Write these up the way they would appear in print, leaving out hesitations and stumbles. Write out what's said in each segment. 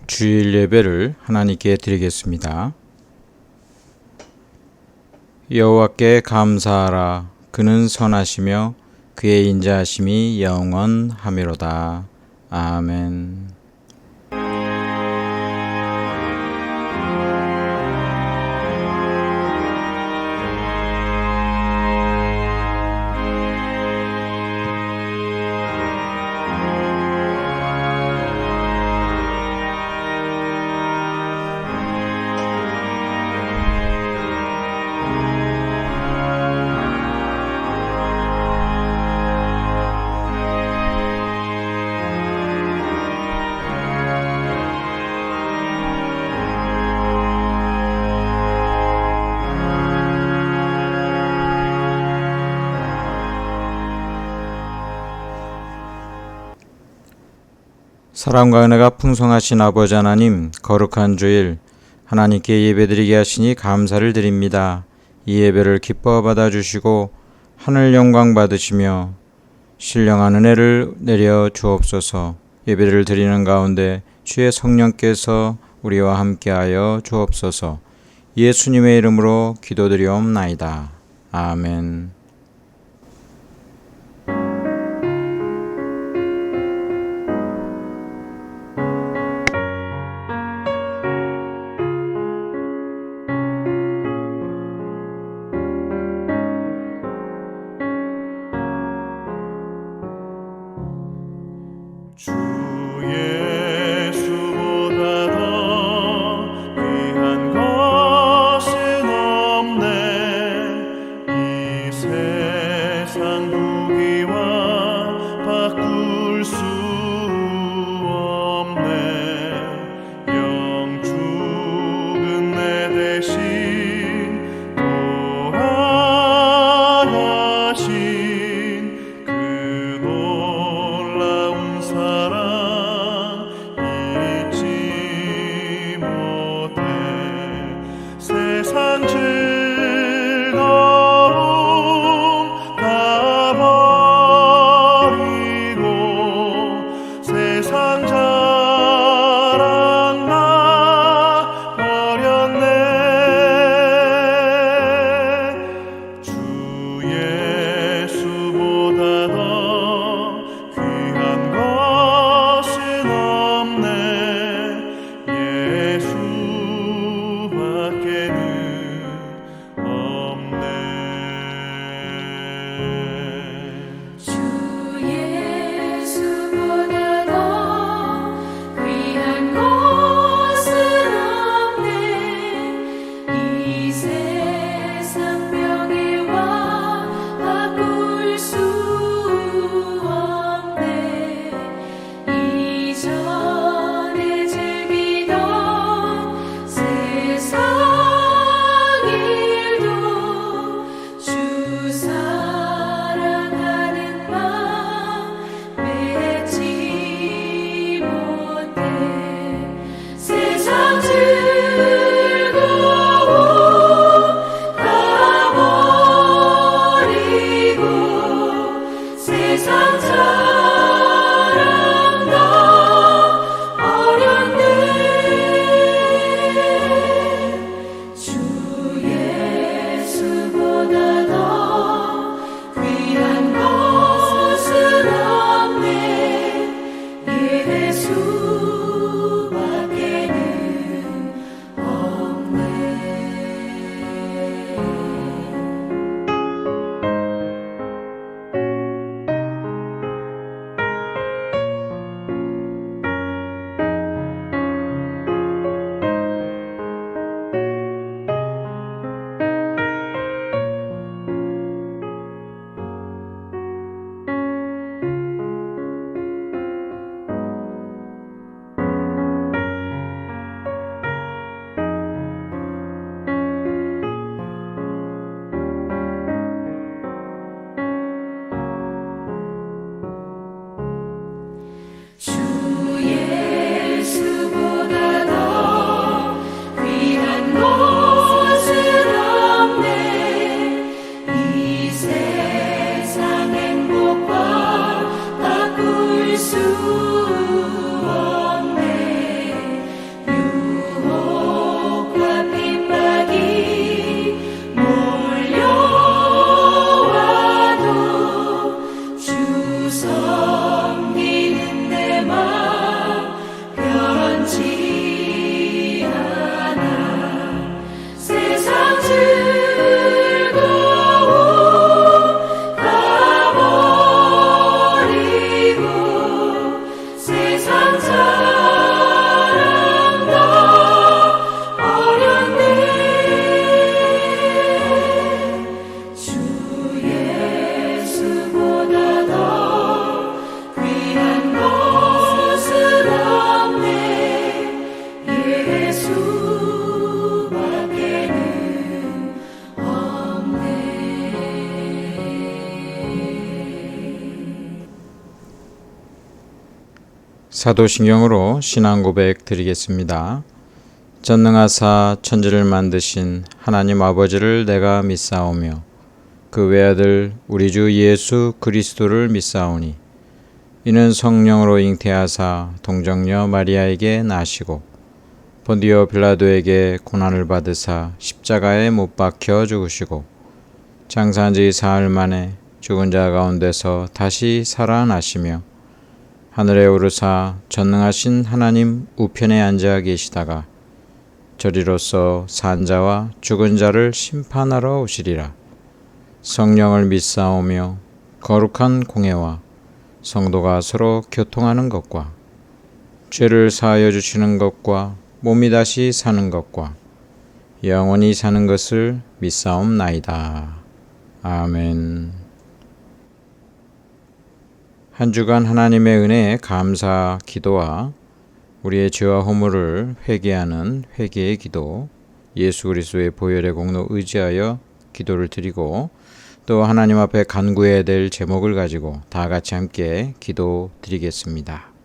주일 예배를 하나님께 드리겠습니다. 여호와께 감사하라. 그는 선하시며 그의 인자하심이 영원하미로다. 아멘. 사랑과 은혜가 풍성하신 아버지 하나님, 거룩한 주일 하나님께 예배드리게 하시니 감사를 드립니다. 이 예배를 기뻐 받아주시고 하늘 영광 받으시며 신령한 은혜를 내려 주옵소서. 예배를 드리는 가운데 주의 성령께서 우리와 함께하여 주옵소서. 예수님의 이름으로 기도드리옵나이다. 아멘. 주 예수보다 더 귀한 것은 없네. 이 사도신경으로 신앙 고백 드리겠습니다. 전능하사 천지를 만드신 하나님 아버지를 내가 믿사오며 그 외아들 우리 주 예수 그리스도를 믿사오니 이는 성령으로 잉태하사 동정녀 마리아에게 나시고 본디오 빌라도에게 고난을 받으사 십자가에 못 박혀 죽으시고 장사한 지 사흘 만에 죽은 자 가운데서 다시 살아나시며 하늘에 오르사 전능하신 하나님 우편에 앉아 계시다가 저리로서 산자와 죽은 자를 심판하러 오시리라. 성령을 믿사오며 거룩한 공회와 성도가 서로 교통하는 것과 죄를 사하여 주시는 것과 몸이 다시 사는 것과 영원히 사는 것을 믿사옵나이다. 아멘. 한 주간 하나님의 은혜에 감사 기도와 우리의 죄와 허물을 회개하는 회개의 기도, 예수 그리스도의 보혈의 공로 의지하여 기도를 드리고 또 하나님 앞에 간구해야 될 제목을 가지고 다 같이 함께 기도 드리겠습니다.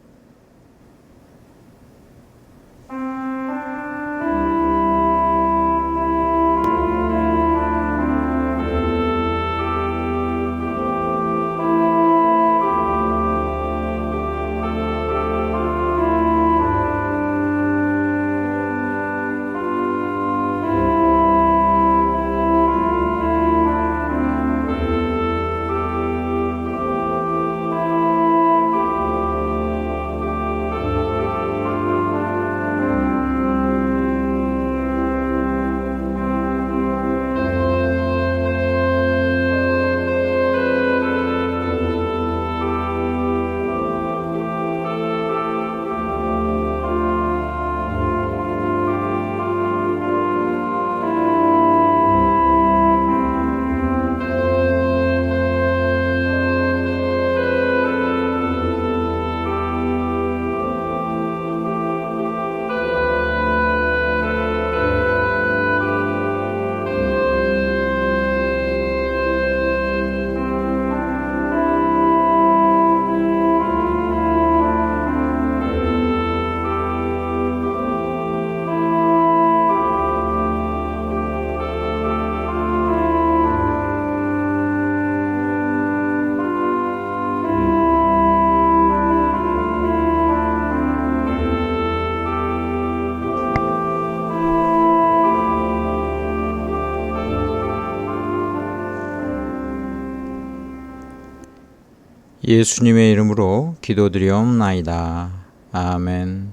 예수님의 이름으로 기도드리옵나이다. 아멘.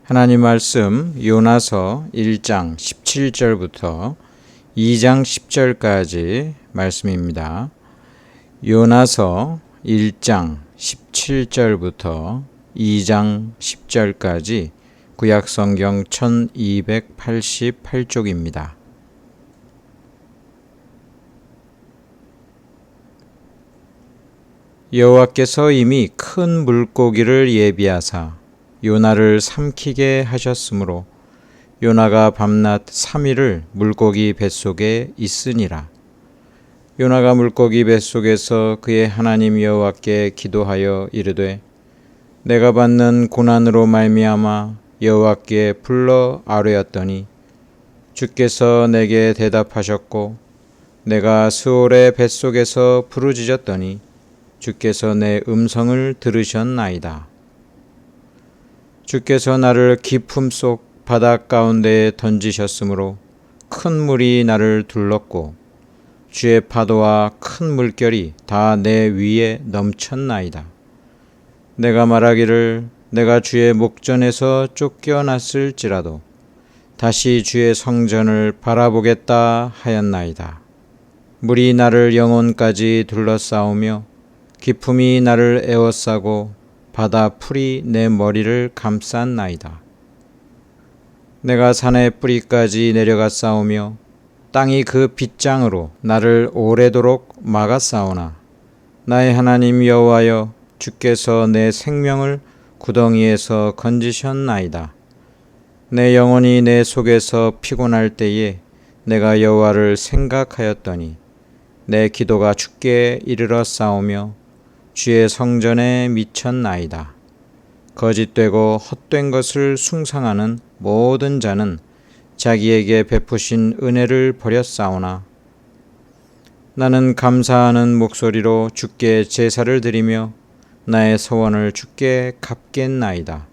하나님 말씀 요나서 1장 17절부터 2장 10절까지 말씀입니다. 요나서 1장 17절부터 2장 10절까지 구약성경 1288쪽입니다. 여호와께서 이미 큰 물고기를 예비하사 요나를 삼키게 하셨으므로 요나가 밤낮 3일을 물고기 뱃속에 있으니라. 요나가 물고기 뱃속에서 그의 하나님 여호와께 기도하여 이르되 내가 받는 고난으로 말미암아 여호와께 불러 아뢰었더니 주께서 내게 대답하셨고 내가 스올의 뱃속에서 부르짖었더니 주께서 내 음성을 들으셨나이다. 주께서 나를 깊음 속 바닷 가운데에 던지셨으므로 큰 물이 나를 둘렀고 주의 파도와 큰 물결이 다 내 위에 넘쳤나이다. 내가 말하기를 내가 주의 목전에서 쫓겨났을지라도 다시 주의 성전을 바라보겠다 하였나이다. 물이 나를 영혼까지 둘러싸우며 기품이 나를 에워싸고 바다 풀이 내 머리를 감쌌나이다. 내가 산의 뿌리까지 내려가 싸우며 땅이 그 빗장으로 나를 오래도록 막아 싸우나 나의 하나님 여호와여 주께서 내 생명을 구덩이에서 건지셨나이다. 내 영혼이 내 속에서 피곤할 때에 내가 여호와를 생각하였더니 내 기도가 주께 이르러 싸우며 주의 성전에 미쳤나이다. 거짓되고 헛된 것을 숭상하는 모든 자는 자기에게 베푸신 은혜를 버렸사오나 나는 감사하는 목소리로 주께 제사를 드리며 나의 소원을 주께 갚겠나이다.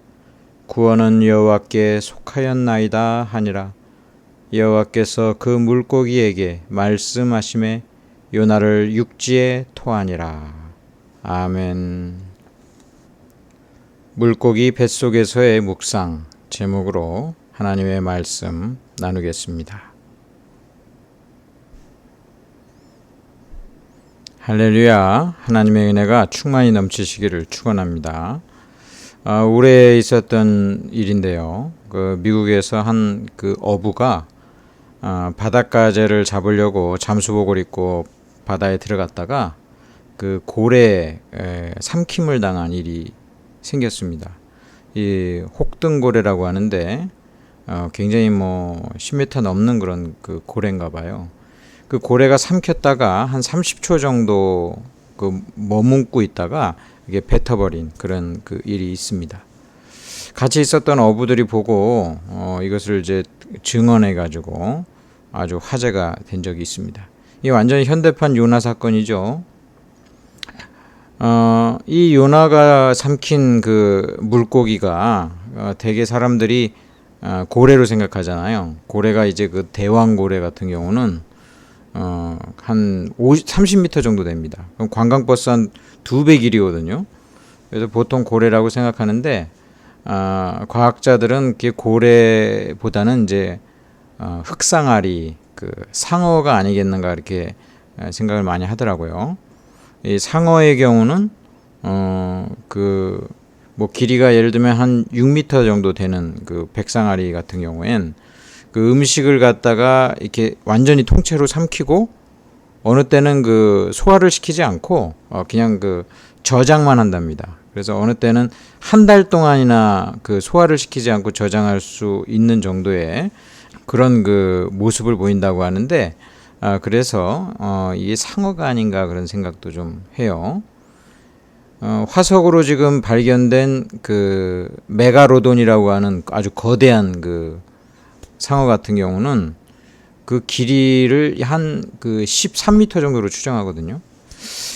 구원은 여호와께 속하였나이다 하니라. 여호와께서 그 물고기에게 말씀하시매 요나를 육지에 토하니라. 아멘. 물고기 뱃속에서의 묵상 제목으로 하나님의 말씀 나누겠습니다. 할렐루야. 하나님의 은혜가 충만히 넘치시기를 축원합니다. 올해 있었던 일인데요. 미국에서 한 어부가 바닷가재를 잡으려고 잠수복을 입고 바다에 들어갔다가 고래에 삼킴을 당한 일이 생겼습니다. 이 혹등고래라고 하는데 굉장히 10m 넘는 그런 고래인가 봐요. 그 고래가 삼켰다가 한 30초 정도 머문고 있다가 이게 뱉어버린 그런 일이 있습니다. 같이 있었던 어부들이 보고 이것을 이제 증언해 가지고 아주 화제가 된 적이 있습니다. 이 완전히 현대판 요나 사건이죠. 이 요나가 삼킨 물고기가 대개 사람들이 고래로 생각하잖아요. 고래가 이제 대왕고래 같은 경우는 한 30m 정도 됩니다. 그럼 관광버스 한 2배 길이거든요. 그래서 보통 고래라고 생각하는데 과학자들은 고래보다는 이제 흑상아리 상어가 아니겠는가 이렇게 생각을 많이 하더라고요. 이 상어의 경우는 길이가 예를 들면 한 6m 정도 되는 백상아리 같은 경우엔 음식을 갖다가 이렇게 완전히 통째로 삼키고 어느 때는 소화를 시키지 않고 그냥 저장만 한답니다. 그래서 어느 때는 한 달 동안이나 소화를 시키지 않고 저장할 수 있는 정도의 그런 모습을 보인다고 하는데 그래서 이게 상어가 아닌가 그런 생각도 좀 해요. 화석으로 지금 발견된 메가로돈이라고 하는 아주 거대한 상어 같은 경우는 길이를 한 13m 정도로 추정하거든요.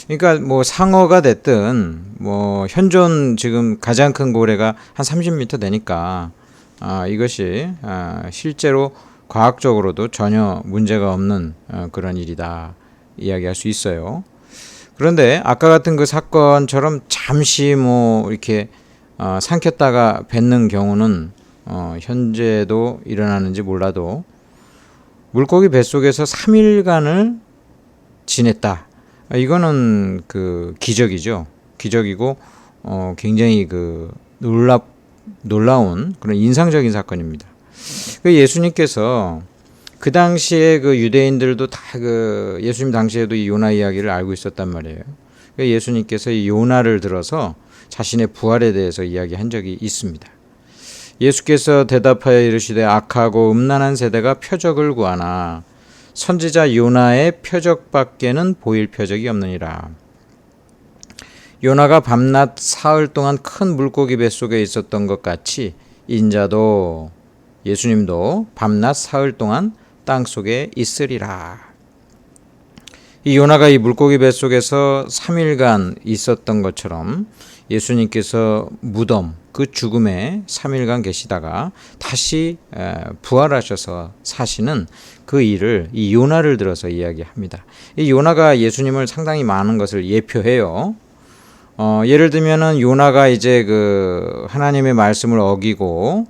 그러니까 상어가 됐든 현존 지금 가장 큰 고래가 한 30m 되니까 이것이 실제로 과학적으로도 전혀 문제가 없는 그런 일이다 이야기할 수 있어요. 그런데 아까 같은 사건처럼 잠시 이렇게 삼켰다가 뱉는 경우는 현재도 일어나는지 몰라도 물고기 뱃속에서 3일간을 지냈다. 이거는 기적이죠. 기적이고 굉장히 놀라운 그런 인상적인 사건입니다. 예수님께서 그 당시에 유대인들도 다 예수님 당시에도 이 요나 이야기를 알고 있었단 말이에요. 예수님께서 이 요나를 들어서 자신의 부활에 대해서 이야기한 적이 있습니다. 예수께서 대답하여 이르시되 악하고 음란한 세대가 표적을 구하나 선지자 요나의 표적밖에는 보일 표적이 없느니라. 요나가 밤낮 사흘 동안 큰 물고기 뱃속에 있었던 것 같이 인자도 예수님도 밤낮 사흘 동안 땅속에 있으리라. 이 요나가 이 물고기 뱃속에서 3일간 있었던 것처럼 예수님께서 무덤 죽음에 3일간 계시다가 다시 부활하셔서 사시는 그 일을 이 요나를 들어서 이야기합니다. 이 요나가 예수님을 상당히 많은 것을 예표해요. 예를 들면은 요나가 이제 하나님의 말씀을 어기고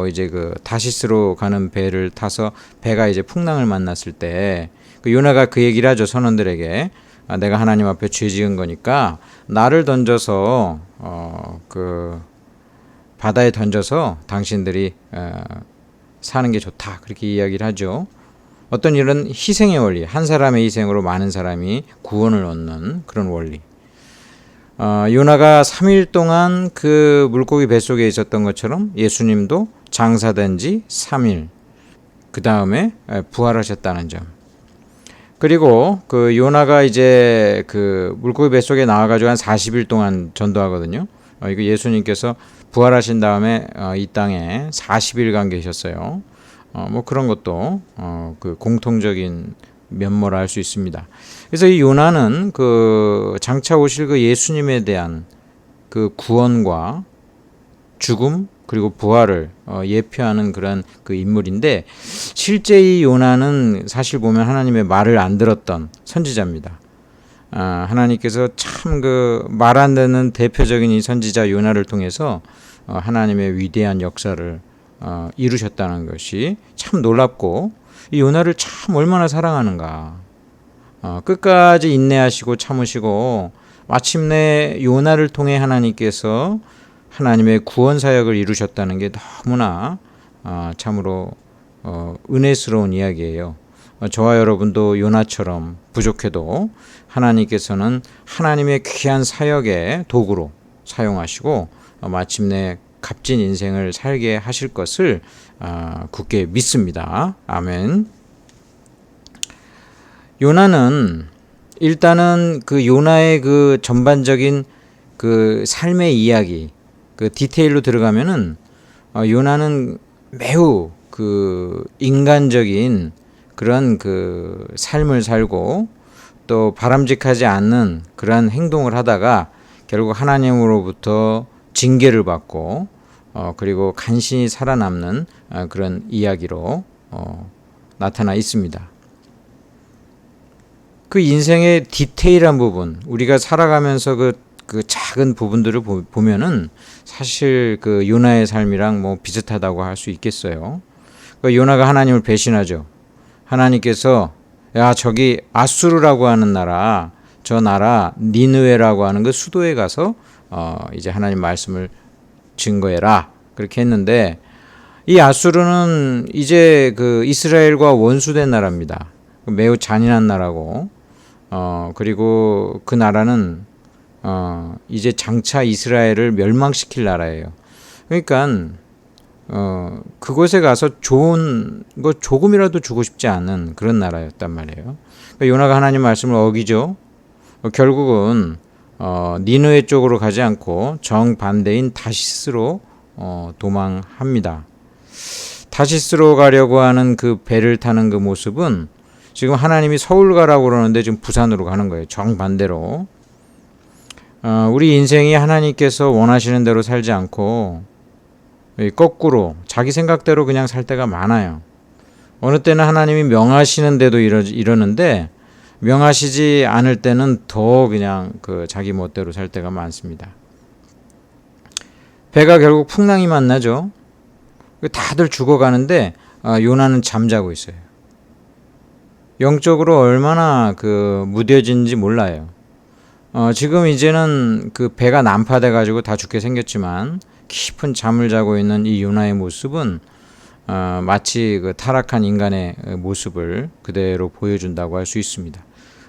이제 다시스로 가는 배를 타서 배가 이제 풍랑을 만났을 때 요나가 얘기를 하죠. 선원들에게 내가 하나님 앞에 죄 지은 거니까 나를 던져서 바다에 던져서 당신들이 사는 게 좋다 그렇게 이야기를 하죠. 어떤 일은 희생의 원리, 한 사람의 희생으로 많은 사람이 구원을 얻는 그런 원리. 요나가 3일 동안 물고기 뱃속에 있었던 것처럼 예수님도 장사된 지 3일 그 다음에 부활하셨다는 점. 그리고 그 요나가 이제 그 물고기 뱃속에 나와가지고 한 40일 동안 전도하거든요. 이거 예수님께서 부활하신 다음에 이 땅에 40일간 계셨어요. 뭐 그런 것도 그 공통적인 면모를 알 수 있습니다. 그래서 이 요나는 그 장차 오실 그 예수님에 대한 그 구원과 죽음 그리고 부활을 예표하는 그런 그 인물인데, 실제 이 요나는 사실 보면 하나님의 말을 안 들었던 선지자입니다. 하나님께서 참 그 말 안 듣는 대표적인 이 선지자 요나를 통해서 하나님의 위대한 역사를 이루셨다는 것이 참 놀랍고, 이 요나를 참 얼마나 사랑하는가. 끝까지 인내하시고 참으시고 마침내 요나를 통해 하나님께서 하나님의 구원 사역을 이루셨다는 게 너무나 참으로 은혜스러운 이야기예요. 저와 여러분도 요나처럼 부족해도 하나님께서는 하나님의 귀한 사역의 도구로 사용하시고 마침내 값진 인생을 살게 하실 것을 굳게 믿습니다. 아멘. 요나는 일단은 그 요나의 그 전반적인 그 삶의 이야기, 그 디테일로 들어가면은 요나는 매우 그 인간적인 그런 그 삶을 살고 또 바람직하지 않는 그런 행동을 하다가 결국 하나님으로부터 징계를 받고 그리고 간신히 살아남는 그런 이야기로 나타나 있습니다. 그 인생의 디테일한 부분, 우리가 살아가면서 그 작은 부분들을 보면은 사실 그 요나의 삶이랑 뭐 비슷하다고 할 수 있겠어요. 그 요나가 하나님을 배신하죠. 하나님께서 야, 저기 아수르라고 하는 나라, 저 나라 니느웨라고 하는 그 수도에 가서 이제 하나님 말씀을 증거해라, 그렇게 했는데, 이 아수르는 이제 그 이스라엘과 원수된 나라입니다. 매우 잔인한 나라고, 그리고 그 나라는 이제 장차 이스라엘을 멸망시킬 나라예요. 그러니까 그곳에 가서 좋은 거 조금이라도 주고 싶지 않은 그런 나라였단 말이에요. 그러니까 요나가 하나님 말씀을 어기죠. 결국은 니느웨 쪽으로 가지 않고 정반대인 다시스로 도망합니다. 다시스로 가려고 하는 그 배를 타는 그 모습은 지금 하나님이 서울 가라고 그러는데 지금 부산으로 가는 거예요. 정반대로. 우리 인생이 하나님께서 원하시는 대로 살지 않고 거꾸로 자기 생각대로 그냥 살 때가 많아요. 어느 때는 하나님이 명하시는 데도 이러는데 명하시지 않을 때는 더 그냥 그 자기 멋대로 살 때가 많습니다. 배가 결국 풍랑이 만나죠. 다들 죽어가는데 요나는 잠자고 있어요. 영적으로 얼마나 그 무뎌진지 몰라요. 지금 이제는 그 배가 난파돼 가지고 다 죽게 생겼지만 깊은 잠을 자고 있는 이 요나의 모습은 마치 그 타락한 인간의 모습을 그대로 보여준다고 할 수 있습니다.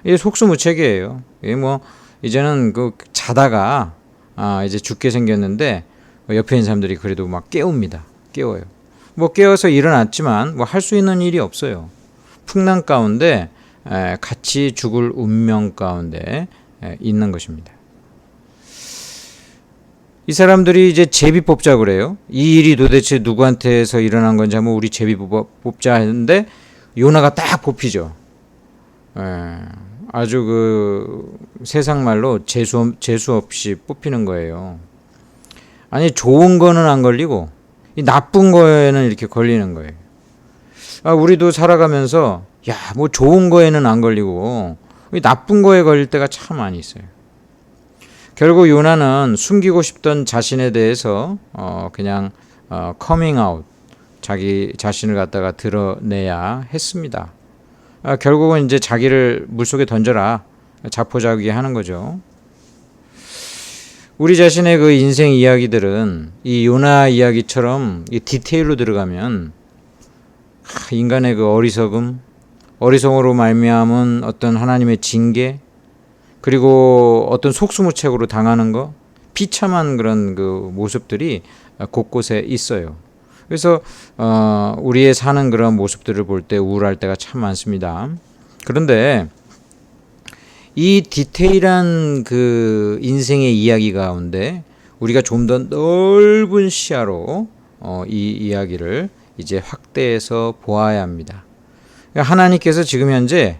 이게 속수무책이에요. 이게 뭐 이제는 그 자다가 이제 죽게 생겼는데 옆에 있는 사람들이 그래도 막 깨웁니다. 깨워요. 뭐 깨워서 일어났지만 뭐 할 수 있는 일이 없어요. 풍랑 가운데 같이 죽을 운명 가운데 있는 것입니다. 이 사람들이 이제 제비 뽑자 그래요. 이 일이 도대체 누구한테서 일어난 건지 한번 우리 제비 뽑자 했는데 요나가 딱 뽑히죠. 아주 그 세상 말로 재수 없이 뽑히는 거예요. 아니 좋은 거는 안 걸리고 이 나쁜 거에는 이렇게 걸리는 거예요. 우리도 살아가면서 야, 뭐 좋은 거에는 안 걸리고 나쁜 거에 걸릴 때가 참 많이 있어요. 결국 요나는 숨기고 싶던 자신에 대해서 그냥 커밍 아웃, 자기 자신을 갖다가 드러내야 했습니다. 결국은 이제 자기를 물속에 던져라, 자포자기 하는 거죠. 우리 자신의 그 인생 이야기들은 이 요나 이야기처럼 이 디테일로 들어가면 인간의 그 어리석음으로 말미암은 어떤 하나님의 징계, 그리고 어떤 속수무책으로 당하는 거, 비참한 그런 그 모습들이 곳곳에 있어요. 그래서 우리의 사는 그런 모습들을 볼 때 우울할 때가 참 많습니다. 그런데 이 디테일한 그 인생의 이야기 가운데 우리가 좀 더 넓은 시야로 이 이야기를 이제 확대해서 보아야 합니다. 그러니까 하나님께서 지금 현재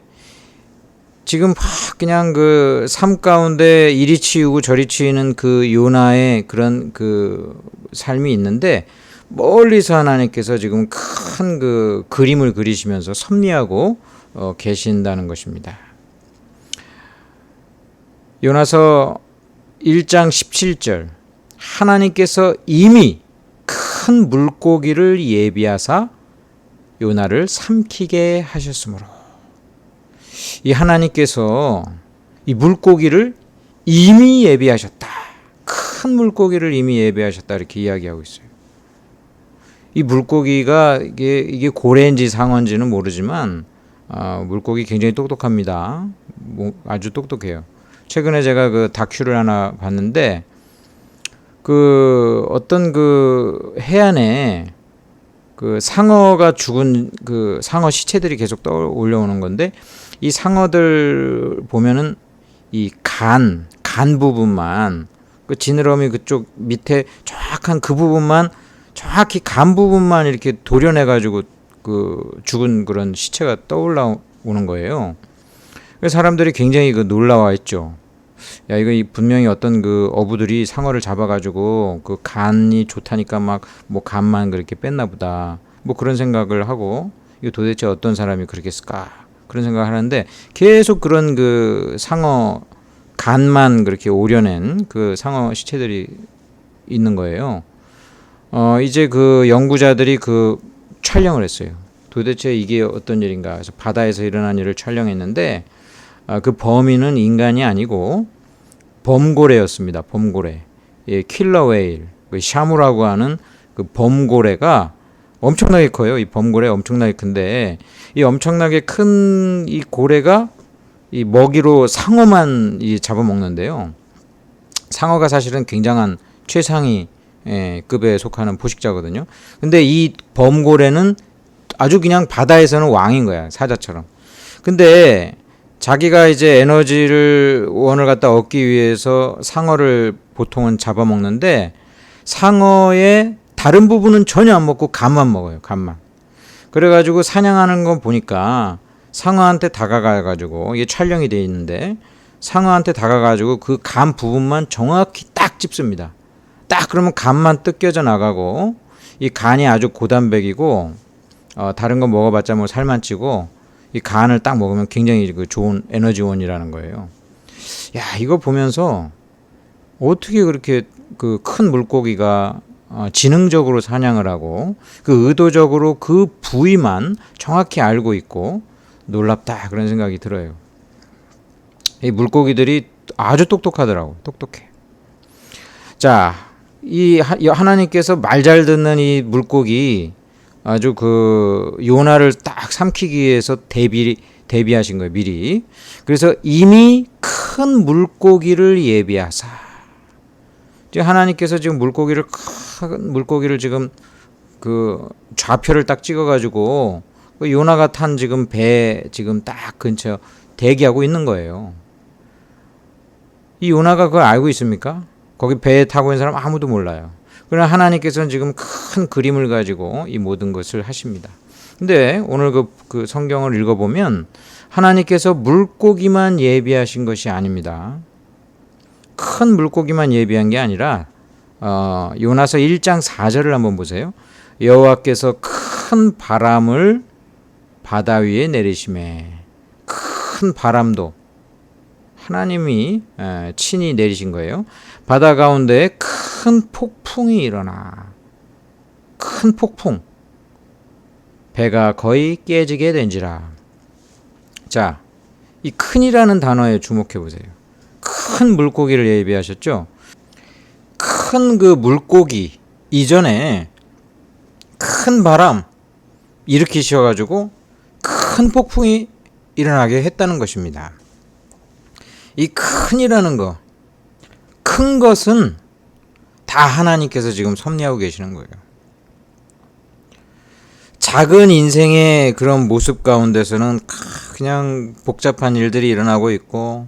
지금 막 그냥 그 삶 가운데 이리 치우고 저리 치이는 그 요나의 그런 그 삶이 있는데 멀리서 하나님께서 지금 큰 그 그림을 그리시면서 섭리하고 계신다는 것입니다. 요나서 1장 17절 하나님께서 이미 큰 물고기를 예비하사 요나를 삼키게 하셨으므로 이 하나님께서 이 물고기를 이미 예비하셨다. 큰 물고기를 이미 예비하셨다 이렇게 이야기하고 있어요. 이 물고기가 이게 고래인지 상어인지는 모르지만 물고기 굉장히 똑똑합니다. 아주 똑똑해요. 최근에 제가 그 다큐를 하나 봤는데 그 어떤 그 해안에 그 상어가 죽은 그 상어 시체들이 계속 떠올려오는 건데 이 상어들 보면은 이 간 부분만 그 지느러미 그쪽 밑에 정확한 그 부분만 정확히 간 부분만 이렇게 도려내 가지고 그 죽은 그런 시체가 떠올라오는 거예요. 그래서 사람들이 굉장히 그 놀라워했죠. 야 이거 분명히 어떤 그 어부들이 상어를 잡아가지고 그 간이 좋다니까 막 뭐 간만 그렇게 뺐나 보다. 뭐 그런 생각을 하고 이거 도대체 어떤 사람이 그렇게 했을까 그런 생각을 하는데 계속 그런 그 상어 간만 그렇게 오려낸 그 상어 시체들이 있는 거예요. 이제 그 연구자들이 그 촬영을 했어요. 도대체 이게 어떤 일인가. 그래서 바다에서 일어난 일을 촬영했는데 그 범인은 인간이 아니고 범고래였습니다. 범고래. 예, 킬러 웨일. 그 샤무라고 하는 그 범고래가 엄청나게 커요. 이 범고래 엄청나게 큰데 이 엄청나게 큰 이 고래가 이 먹이로 상어만 잡아먹는데요. 상어가 사실은 굉장한 최상위 급에 속하는 포식자거든요. 근데 이 범고래는 아주 그냥 바다에서는 왕인 거야. 사자처럼. 근데 자기가 이제 에너지를 원을 갖다 얻기 위해서 상어를 보통은 잡아먹는데 상어의 다른 부분은 전혀 안 먹고 간만 먹어요. 간만. 그래가지고 사냥하는 거 보니까 상어한테 다가가가지고 이게 촬영이 돼 있는데 상어한테 다가가지고 그 간 부분만 정확히 딱 찝습니다. 딱 그러면 간만 뜯겨져 나가고 이 간이 아주 고단백이고 다른 거 먹어봤자 뭐 살만 찌고 이 간을 딱 먹으면 굉장히 그 좋은 에너지원이라는 거예요. 야 이거 보면서 어떻게 그렇게 그 큰 물고기가 지능적으로 사냥을 하고 그 의도적으로 그 부위만 정확히 알고 있고 놀랍다 그런 생각이 들어요. 이 물고기들이 아주 똑똑하더라고. 똑똑해. 자, 이 하나님께서 말 잘 듣는 이 물고기 아주 그 요나를 딱 삼키기 위해서 대비하신 거예요. 미리. 그래서 이미 큰 물고기를 예비하사. 지금 하나님께서 지금 큰 물고기를 지금 그 좌표를 딱 찍어가지고 그 요나가 탄 지금 배 지금 딱 근처 대기하고 있는 거예요. 이 요나가 그걸 알고 있습니까? 거기 배에 타고 있는 사람 아무도 몰라요. 그러나 하나님께서는 지금 큰 그림을 가지고 이 모든 것을 하십니다. 근데 오늘 그 성경을 읽어보면 하나님께서 물고기만 예비하신 것이 아닙니다. 큰 물고기만 예비한 게 아니라 요나서 1장 4절을 한번 보세요. 여호와께서 큰 바람을 바다 위에 내리심에 큰 바람도 하나님이 친히 내리신 거예요. 바다 가운데 큰 폭풍이 일어나. 큰 폭풍. 배가 거의 깨지게 된지라. 자, 이 큰이라는 단어에 주목해 보세요. 큰 물고기를 예비하셨죠? 큰 그 물고기 이전에 큰 바람 일으키셔가지고 큰 폭풍이 일어나게 했다는 것입니다. 이 큰이라는 거, 큰 것은 다 하나님께서 지금 섭리하고 계시는 거예요. 작은 인생의 그런 모습 가운데서는 그냥 복잡한 일들이 일어나고 있고,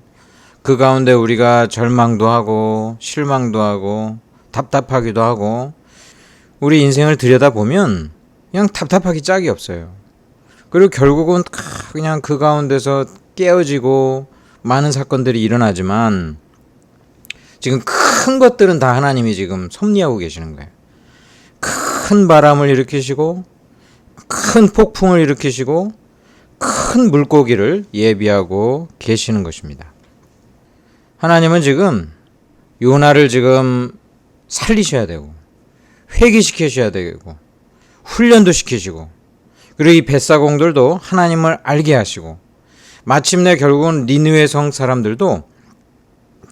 그 가운데 우리가 절망도 하고 실망도 하고 답답하기도 하고, 우리 인생을 들여다보면 그냥 답답하기 짝이 없어요. 그리고 결국은 그냥 그 가운데서 깨어지고 많은 사건들이 일어나지만, 지금 큰 것들은 다 하나님이 지금 섭리하고 계시는 거예요. 큰 바람을 일으키시고 큰 폭풍을 일으키시고 큰 물고기를 예비하고 계시는 것입니다. 하나님은 지금 요나를 지금 살리셔야 되고 회개시키셔야 되고 훈련도 시키시고, 그리고 이 벳사공들도 하나님을 알게 하시고, 마침내 결국은 니느웨 성 사람들도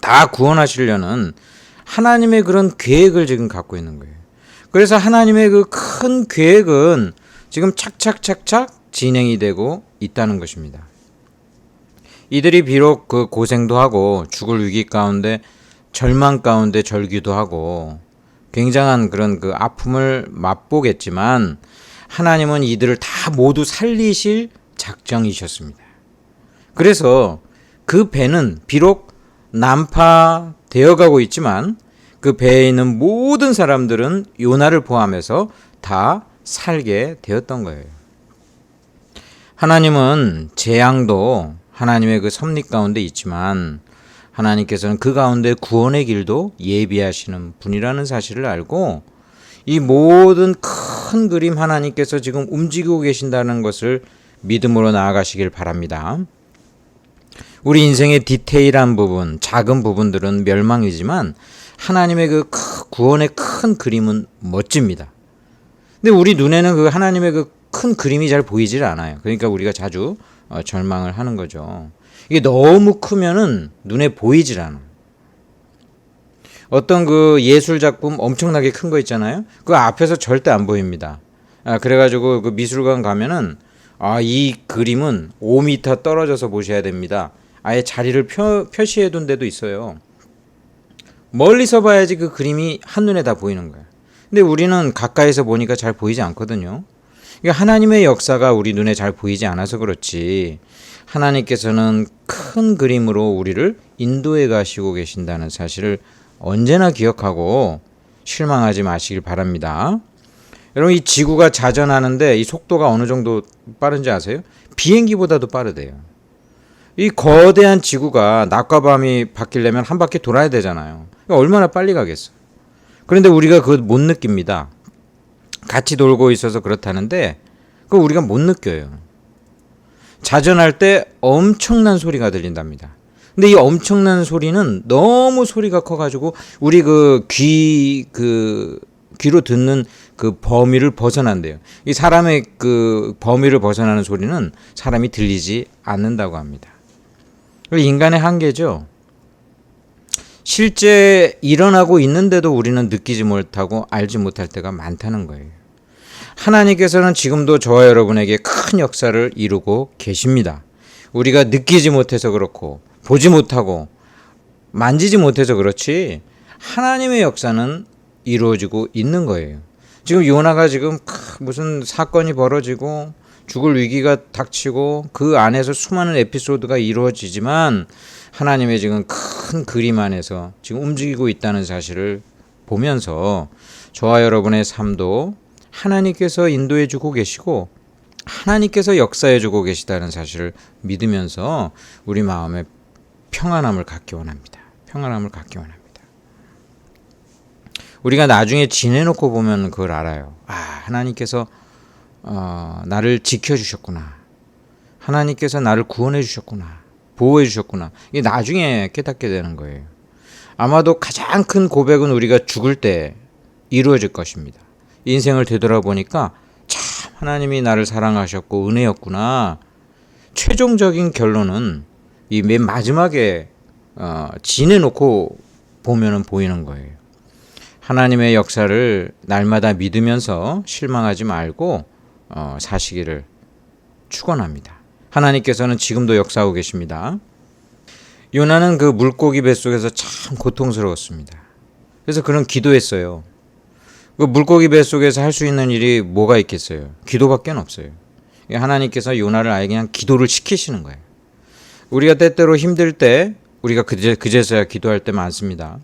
다 구원하시려는 하나님의 그런 계획을 지금 갖고 있는 거예요. 그래서 하나님의 그 큰 계획은 지금 착착착착 진행이 되고 있다는 것입니다. 이들이 비록 그 고생도 하고 죽을 위기 가운데 절망 가운데 절규도 하고 굉장한 그런 그 아픔을 맛보겠지만, 하나님은 이들을 다 모두 살리실 작정이셨습니다. 그래서 그 배는 비록 난파되어 가고 있지만 그 배에 있는 모든 사람들은 요나를 포함해서 다 살게 되었던 거예요. 하나님은 재앙도 하나님의 그 섭리 가운데 있지만, 하나님께서는 그 가운데 구원의 길도 예비하시는 분이라는 사실을 알고, 이 모든 큰 그림 하나님께서 지금 움직이고 계신다는 것을 믿음으로 나아가시길 바랍니다. 우리 인생의 디테일한 부분, 작은 부분들은 멸망이지만 하나님의 그 구원의 큰 그림은 멋집니다. 근데 우리 눈에는 그 하나님의 그 큰 그림이 잘 보이질 않아요. 그러니까 우리가 자주 절망을 하는 거죠. 이게 너무 크면은 눈에 보이질 않아. 어떤 그 예술 작품 엄청나게 큰 거 있잖아요. 그 앞에서 절대 안 보입니다. 그래가지고 그 미술관 가면은 이 그림은 5m 떨어져서 보셔야 됩니다. 아예 자리를 표시해 둔 데도 있어요. 멀리서 봐야지 그 그림이 한눈에 다 보이는 거예요. 근데 우리는 가까이서 보니까 잘 보이지 않거든요. 그러니까 하나님의 역사가 우리 눈에 잘 보이지 않아서 그렇지, 하나님께서는 큰 그림으로 우리를 인도해 가시고 계신다는 사실을 언제나 기억하고 실망하지 마시길 바랍니다. 여러분, 이 지구가 자전하는데 이 속도가 어느 정도 빠른지 아세요? 비행기보다도 빠르대요. 이 거대한 지구가 낮과 밤이 바뀌려면 한 바퀴 돌아야 되잖아요. 얼마나 빨리 가겠어. 그런데 우리가 그걸 못 느낍니다. 같이 돌고 있어서 그렇다는데 그거 우리가 못 느껴요. 자전할 때 엄청난 소리가 들린답니다. 근데 이 엄청난 소리는 너무 소리가 커가지고 우리 귀로 듣는 그 범위를 벗어난대요. 이 사람의 그 범위를 벗어나는 소리는 사람이 들리지 않는다고 합니다. 인간의 한계죠. 실제 일어나고 있는데도 우리는 느끼지 못하고 알지 못할 때가 많다는 거예요. 하나님께서는 지금도 저와 여러분에게 큰 역사를 이루고 계십니다. 우리가 느끼지 못해서 그렇고 보지 못하고 만지지 못해서 그렇지, 하나님의 역사는 이루어지고 있는 거예요. 지금 요나가 지금 무슨 사건이 벌어지고 죽을 위기가 닥치고 그 안에서 수많은 에피소드가 이루어지지만, 하나님의 지금 큰 그림 안에서 지금 움직이고 있다는 사실을 보면서 저와 여러분의 삶도 하나님께서 인도해 주고 계시고 하나님께서 역사해 주고 계시다는 사실을 믿으면서 우리 마음에 평안함을 갖기 원합니다. 평안함을 갖기 원합니다. 우리가 나중에 지내놓고 보면 그걸 알아요. 하나님께서 나를 지켜주셨구나. 하나님께서 나를 구원해 주셨구나. 보호해 주셨구나. 이게 나중에 깨닫게 되는 거예요. 아마도 가장 큰 고백은 우리가 죽을 때 이루어질 것입니다. 인생을 되돌아보니까 참 하나님이 나를 사랑하셨고 은혜였구나. 최종적인 결론은 이 맨 마지막에 지내놓고 보면은 보이는 거예요. 하나님의 역사를 날마다 믿으면서 실망하지 말고 사시기를 축원합니다. 하나님께서는 지금도 역사하고 계십니다. 요나는 그 물고기 뱃속에서 참 고통스러웠습니다. 그래서 그는 기도했어요. 그 물고기 뱃속에서 할 수 있는 일이 뭐가 있겠어요? 기도밖에 없어요. 하나님께서 요나를 아예 그냥 기도를 시키시는 거예요. 우리가 때때로 힘들 때 우리가 그제서야 기도할 때 많습니다.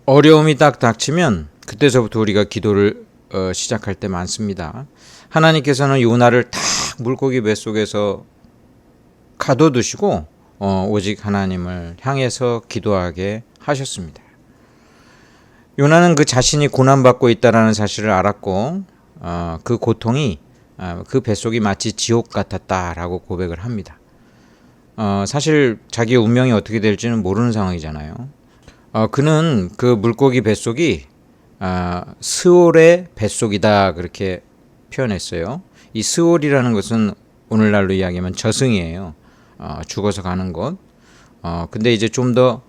어려움이 딱 닥치면 그때서부터 우리가 기도를 시작할 때 많습니다. 하나님께서는 요나를 딱 물고기 뱃속에서 가둬두시고 오직 하나님을 향해서 기도하게 하셨습니다. 요나는 그 자신이 고난받고 있다는 사실을 알았고 그 고통이 그 뱃속이 마치 지옥 같았다라고 고백을 합니다. 사실 자기의 운명이 어떻게 될지는 모르는 상황이잖아요. 그는 그 물고기 뱃속이 스올의 뱃속이다 그렇게 표현했어요. 이 스올이라는 것은 오늘날로 이야기하면 저승이에요. 죽어서 가는 곳. 근데 이제 좀 더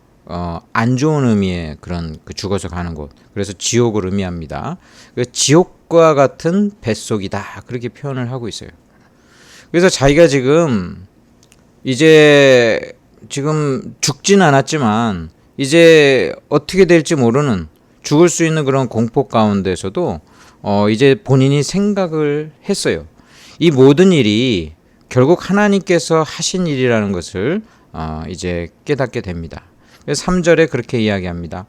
안 좋은 의미의 그런 그 죽어서 가는 곳. 그래서 지옥을 의미합니다. 그 지옥과 같은 뱃속이다 그렇게 표현을 하고 있어요. 그래서 자기가 지금 죽진 않았지만 이제 어떻게 될지 모르는 죽을 수 있는 그런 공포 가운데서도 이제 본인이 생각을 했어요. 이 모든 일이 결국 하나님께서 하신 일이라는 것을 이제 깨닫게 됩니다. 3절에 그렇게 이야기합니다.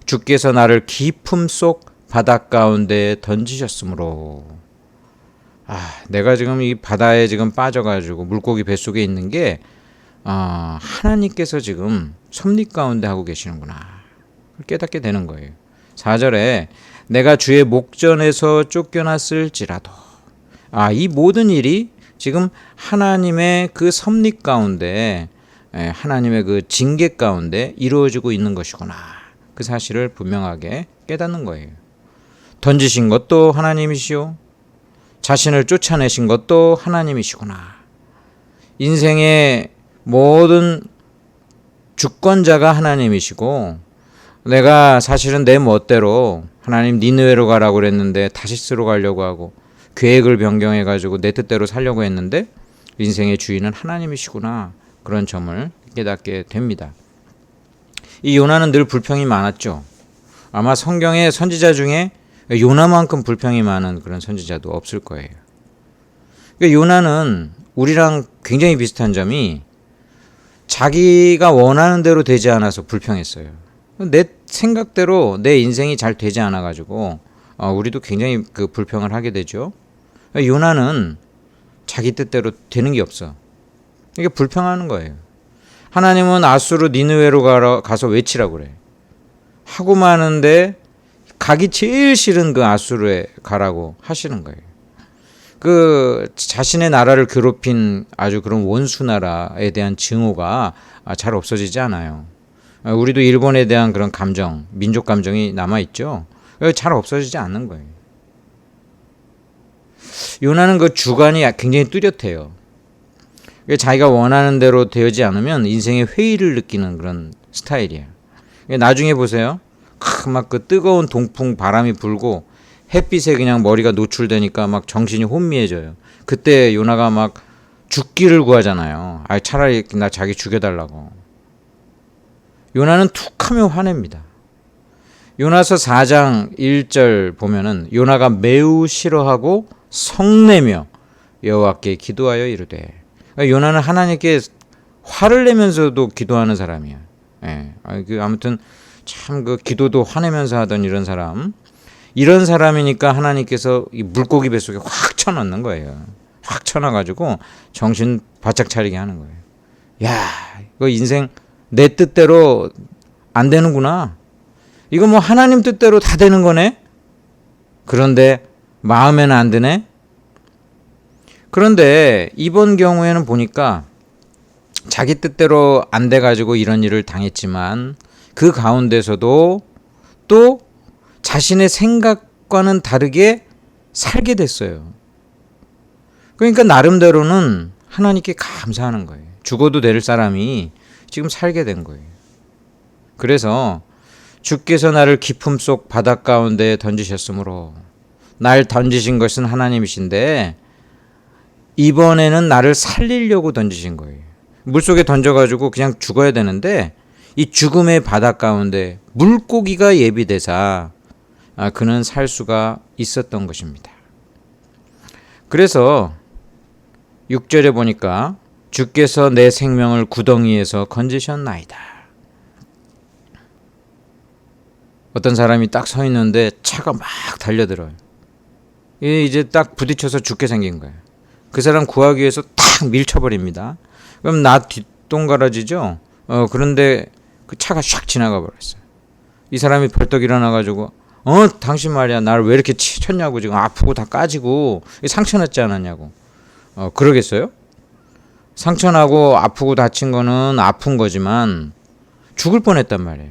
주께서 나를 깊음 속 바닷 가운데 던지셨으므로. 내가 지금 이 바다에 지금 빠져가지고 물고기 뱃속에 있는 게 하나님께서 지금 섭리 가운데 하고 계시는구나. 깨닫게 되는 거예요. 4절에 내가 주의 목전에서 쫓겨났을지라도. 이 모든 일이 지금 하나님의 그 섭리 가운데, 하나님의 그 징계 가운데 이루어지고 있는 것이구나. 그 사실을 분명하게 깨닫는 거예요. 던지신 것도 하나님이시오. 자신을 쫓아내신 것도 하나님이시구나. 인생의 모든 주권자가 하나님이시고, 내가 사실은 내 멋대로 하나님 니느웨로 가라고 그랬는데 다시스로 가려고 하고 계획을 변경해가지고 내 뜻대로 살려고 했는데 인생의 주인은 하나님이시구나. 그런 점을 깨닫게 됩니다. 이 요나는 늘 불평이 많았죠. 아마 성경의 선지자 중에 요나만큼 불평이 많은 그런 선지자도 없을 거예요. 그러니까 요나는 우리랑 굉장히 비슷한 점이 자기가 원하는 대로 되지 않아서 불평했어요. 내 생각대로 내 인생이 잘 되지 않아가지고 우리도 굉장히 그 불평을 하게 되죠. 요나는 자기 뜻대로 되는 게 없어. 이게 불평하는 거예요. 하나님은 아수르 니느웨로 가서 외치라고 그래. 하고 마는데 가기 제일 싫은 그 아수르에 가라고 하시는 거예요. 그 자신의 나라를 괴롭힌 아주 그런 원수 나라에 대한 증오가 잘 없어지지 않아요. 우리도 일본에 대한 그런 감정, 민족 감정이 남아있죠. 잘 없어지지 않는 거예요. 요나는 그 주관이 굉장히 뚜렷해요. 자기가 원하는 대로 되지 않으면 인생의 회의를 느끼는 그런 스타일이에요. 나중에 보세요. 막 그 뜨거운 동풍 바람이 불고 햇빛에 그냥 머리가 노출되니까 막 정신이 혼미해져요. 그때 요나가 막 죽기를 구하잖아요. 차라리 나 자기 죽여달라고. 요나는 툭하면 화냅니다. 요나서 4장 1절 보면은 요나가 매우 싫어하고 성내며 여호와께 기도하여 이르되. 요나는 하나님께 화를 내면서도 기도하는 사람이야. 아무튼 참 그 기도도 화내면서 하던 이런 사람이니까 하나님께서 이 물고기 뱃속에 확 쳐넣는 거예요. 확 쳐넣어가지고 정신 바짝 차리게 하는 거예요. 야, 이거 인생 내 뜻대로 안 되는구나. 이거 뭐 하나님 뜻대로 다 되는 거네. 그런데 마음에는 안 드네. 그런데 이번 경우에는 보니까 자기 뜻대로 안 돼가지고 이런 일을 당했지만 그 가운데서도 또 자신의 생각과는 다르게 살게 됐어요. 그러니까 나름대로는 하나님께 감사하는 거예요. 죽어도 될 사람이 지금 살게 된 거예요. 그래서 주께서 나를 깊음 속 바닷 가운데 던지셨으므로 날 던지신 것은 하나님이신데 이번에는 나를 살리려고 던지신 거예요. 물속에 던져가지고 그냥 죽어야 되는데 이 죽음의 바닷 가운데 물고기가 예비되사 그는 살 수가 있었던 것입니다. 그래서 6절에 보니까 주께서 내 생명을 구덩이에서 건지셨나이다. 어떤 사람이 딱 서 있는데 차가 막 달려들어요. 이제 딱 부딪혀서 죽게 생긴 거예요. 그 사람 구하기 위해서 탁 밀쳐버립니다. 그럼 나 뒷동갈아지죠? 그런데 그 차가 샥 지나가 버렸어요. 이 사람이 벌떡 일어나가지고 당신 말이야 나를 왜 이렇게 쳤냐고, 지금 아프고 다 까지고 상처 났지 않았냐고. 그러겠어요? 상처나고 아프고 다친 거는 아픈 거지만 죽을 뻔했단 말이에요.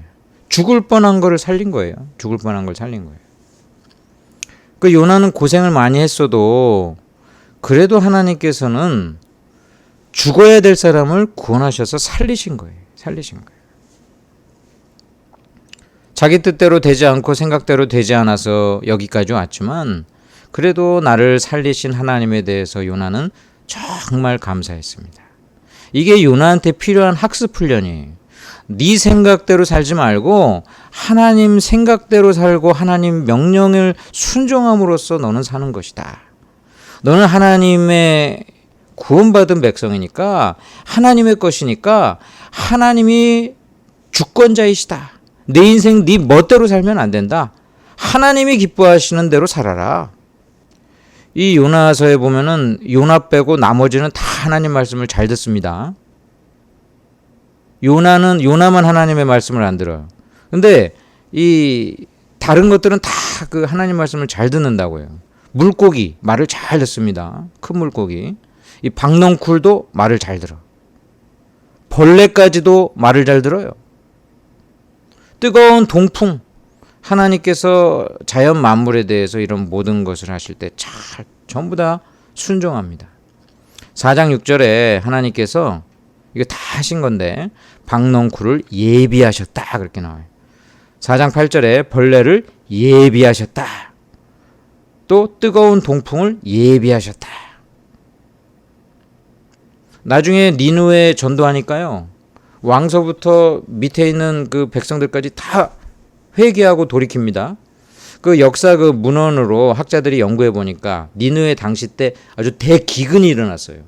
죽을 뻔한 거를 살린 거예요. 죽을 뻔한 걸 살린 거예요. 그 요나는 고생을 많이 했어도 그래도 하나님께서는 죽어야 될 사람을 구원하셔서 살리신 거예요. 살리신 거예요. 자기 뜻대로 되지 않고 생각대로 되지 않아서 여기까지 왔지만 그래도 나를 살리신 하나님에 대해서 요나는 정말 감사했습니다. 이게 요나한테 필요한 학습 훈련이에요. 네 생각대로 살지 말고 하나님 생각대로 살고 하나님 명령을 순종함으로써 너는 사는 것이다. 너는 하나님의 구원받은 백성이니까 하나님의 것이니까 하나님이 주권자이시다. 내 인생 네 멋대로 살면 안 된다. 하나님이 기뻐하시는 대로 살아라. 이 요나서에 보면은 요나 빼고 나머지는 다 하나님 말씀을 잘 듣습니다. 요나만 하나님의 말씀을 안 들어요. 근데 이 다른 것들은 다 그 하나님 말씀을 잘 듣는다고요. 물고기 말을 잘 듣습니다. 큰 물고기. 이 박넝쿨도 말을 잘 들어. 벌레까지도 말을 잘 들어요. 뜨거운 동풍, 하나님께서 자연 만물에 대해서 이런 모든 것을 하실 때 잘 전부 다 순종합니다. 4장 6절에 하나님께서 이거 다 하신 건데 박넝쿨을 예비하셨다 그렇게 나와요. 4장 8절에 벌레를 예비하셨다. 또 뜨거운 동풍을 예비하셨다. 나중에 니느웨에 전도하니까요. 왕서부터 밑에 있는 그 백성들까지 다 회개하고 돌이킵니다. 그 역사 그 문헌으로 학자들이 연구해 보니까 니느웨 당시 때 아주 대기근이 일어났어요.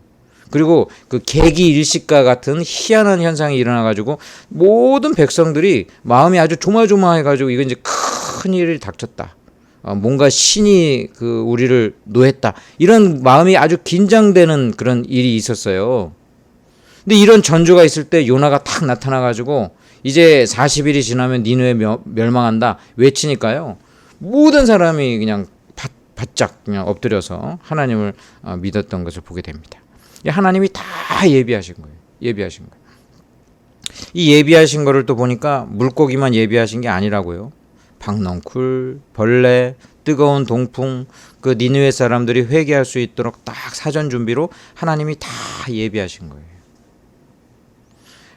그리고 그 계기 일식과 같은 희한한 현상이 일어나가지고 모든 백성들이 마음이 아주 조마조마해가지고 이건 이제 큰 일이 닥쳤다. 뭔가 신이 그 우리를 노했다. 이런 마음이 아주 긴장되는 그런 일이 있었어요. 근데 이런 전조가 있을 때 요나가 탁 나타나가지고 이제 40일이 지나면 니느웨 멸망한다 외치니까요. 모든 사람이 그냥 바짝 그냥 엎드려서 하나님을 믿었던 것을 보게 됩니다. 하나님이 다 예비하신 거예요. 예비하신 거예요. 이 예비하신 거를 또 보니까 물고기만 예비하신 게 아니라고요. 박넝쿨, 벌레, 뜨거운 동풍, 그 니느웨 사람들이 회개할 수 있도록 딱 사전 준비로 하나님이 다 예비하신 거예요.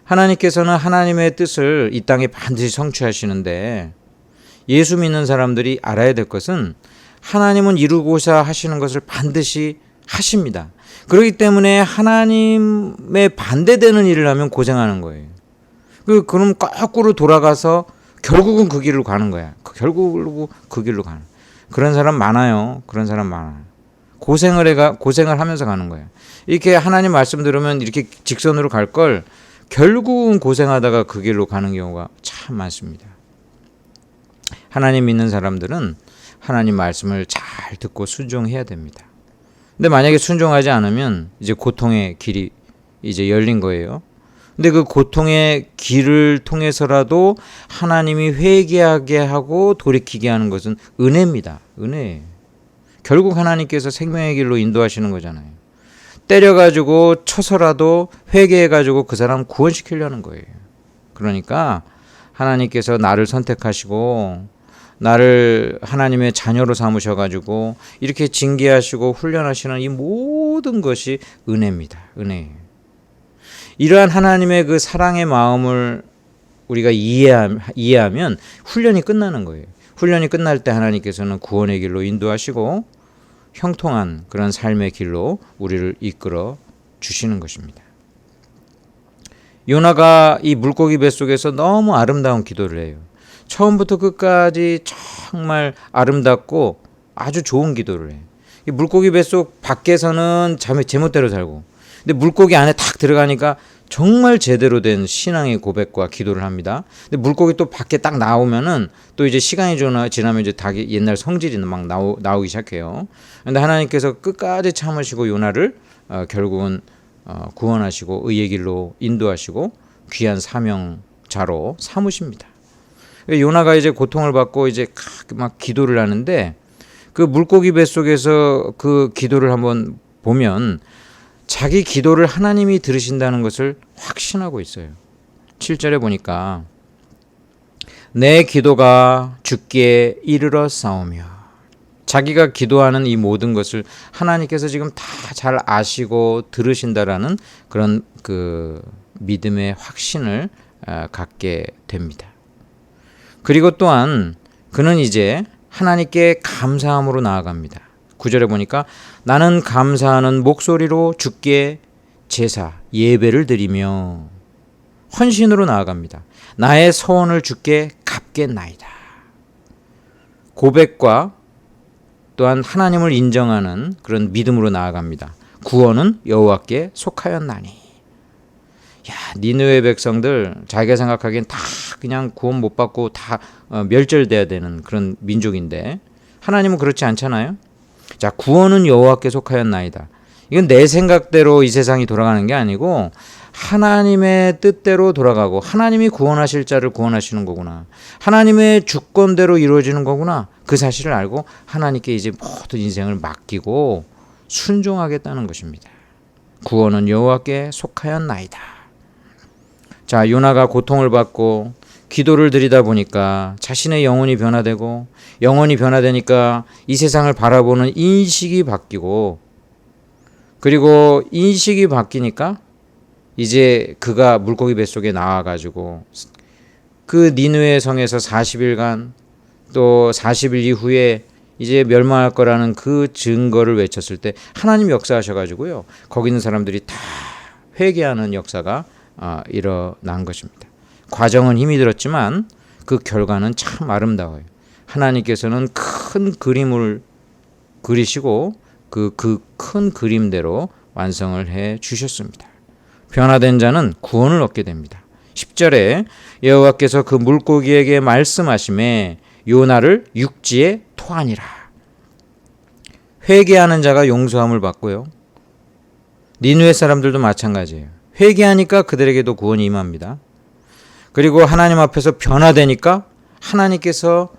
하나님께서는 하나님의 뜻을 이 땅에 반드시 성취하시는데 예수 믿는 사람들이 알아야 될 것은 하나님은 이루고자 하시는 것을 반드시 하십니다. 그렇기 때문에 하나님의 반대되는 일을 하면 고생하는 거예요. 그럼 거꾸로 돌아가서 결국은 그 길로 가는 거야. 결국은 그 길로 가는. 그런 사람 많아요. 그런 사람 많아요. 고생을 하면서 가는 거야. 이렇게 하나님 말씀 들으면 이렇게 직선으로 갈 걸 결국은 고생하다가 그 길로 가는 경우가 참 많습니다. 하나님 믿는 사람들은 하나님 말씀을 잘 듣고 순종해야 됩니다. 근데 만약에 순종하지 않으면 이제 고통의 길이 이제 열린 거예요. 근데 그 고통의 길을 통해서라도 하나님이 회개하게 하고 돌이키게 하는 것은 은혜입니다. 은혜예요. 결국 하나님께서 생명의 길로 인도하시는 거잖아요. 때려가지고 쳐서라도 회개해가지고 그 사람 구원시키려는 거예요. 그러니까 하나님께서 나를 선택하시고 나를 하나님의 자녀로 삼으셔가지고 이렇게 징계하시고 훈련하시는 이 모든 것이 은혜입니다. 은혜예요. 이러한 하나님의 그 사랑의 마음을 우리가 이해하면 훈련이 끝나는 거예요. 훈련이 끝날 때 하나님께서는 구원의 길로 인도하시고 형통한 그런 삶의 길로 우리를 이끌어 주시는 것입니다. 요나가 이 물고기 뱃속에서 너무 아름다운 기도를 해요. 처음부터 끝까지 정말 아름답고 아주 좋은 기도를 해. 이 물고기 뱃속 밖에서는 제멋대로 살고, 근데 물고기 안에 탁 들어가니까 정말 제대로 된 신앙의 고백과 기도를 합니다. 근데 물고기 또 밖에 딱 나오면은 또 이제 시간이 지나면 이제 닭이 옛날 성질이 막 나오기 시작해요. 근데 하나님께서 끝까지 참으시고 요나를 결국은 구원하시고 의의 길로 인도하시고 귀한 사명자로 삼으십니다. 요나가 이제 고통을 받고 이제 막 기도를 하는데 그 물고기 뱃속에서 그 기도를 한번 보면 자기 기도를 하나님이 들으신다는 것을 확신하고 있어요. 7절에 보니까 내 기도가 주께 이르러 싸우며, 자기가 기도하는 이 모든 것을 하나님께서 지금 다 잘 아시고 들으신다라는 그런 그 믿음의 확신을 갖게 됩니다. 그리고 또한 그는 이제 하나님께 감사함으로 나아갑니다. 9절에 보니까 나는 감사하는 목소리로 주께 제사, 예배를 드리며 헌신으로 나아갑니다. 나의 소원을 주께 갚겠나이다. 고백과 또한 하나님을 인정하는 그런 믿음으로 나아갑니다. 구원은 여호와께 속하였나니. 야, 니느웨 백성들 자기가 생각하기엔 다 그냥 구원 못 받고 다 멸절돼야 되는 그런 민족인데 하나님은 그렇지 않잖아요. 자, 구원은 여호와께 속하였나이다. 이건 내 생각대로 이 세상이 돌아가는 게 아니고 하나님의 뜻대로 돌아가고 하나님이 구원하실 자를 구원하시는 거구나. 하나님의 주권대로 이루어지는 거구나. 그 사실을 알고 하나님께 이제 모든 인생을 맡기고 순종하겠다는 것입니다. 구원은 여호와께 속하였나이다. 자, 요나가 고통을 받고 기도를 드리다 보니까 자신의 영혼이 변화되고, 영혼이 변화되니까 이 세상을 바라보는 인식이 바뀌고, 그리고 인식이 바뀌니까 이제 그가 물고기 뱃속에 나와가지고 그 니느웨 성에서 40일간 또 40일 이후에 이제 멸망할 거라는 그 증거를 외쳤을 때 하나님 역사하셔가지고요, 거기 있는 사람들이 다 회개하는 역사가 일어난 것입니다. 과정은 힘이 들었지만 그 결과는 참 아름다워요. 하나님께서는 큰 그림을 그리시고 그 큰 그림대로 완성을 해 주셨습니다. 변화된 자는 구원을 얻게 됩니다. 10절에 여호와께서 그 물고기에게 말씀하시매 요나를 육지에 토하니라. 회개하는 자가 용서함을 받고요, 니느웨 사람들도 마찬가지예요. 회개하니까 그들에게도 구원이 임합니다. 그리고 하나님 앞에서 변화되니까 하나님께서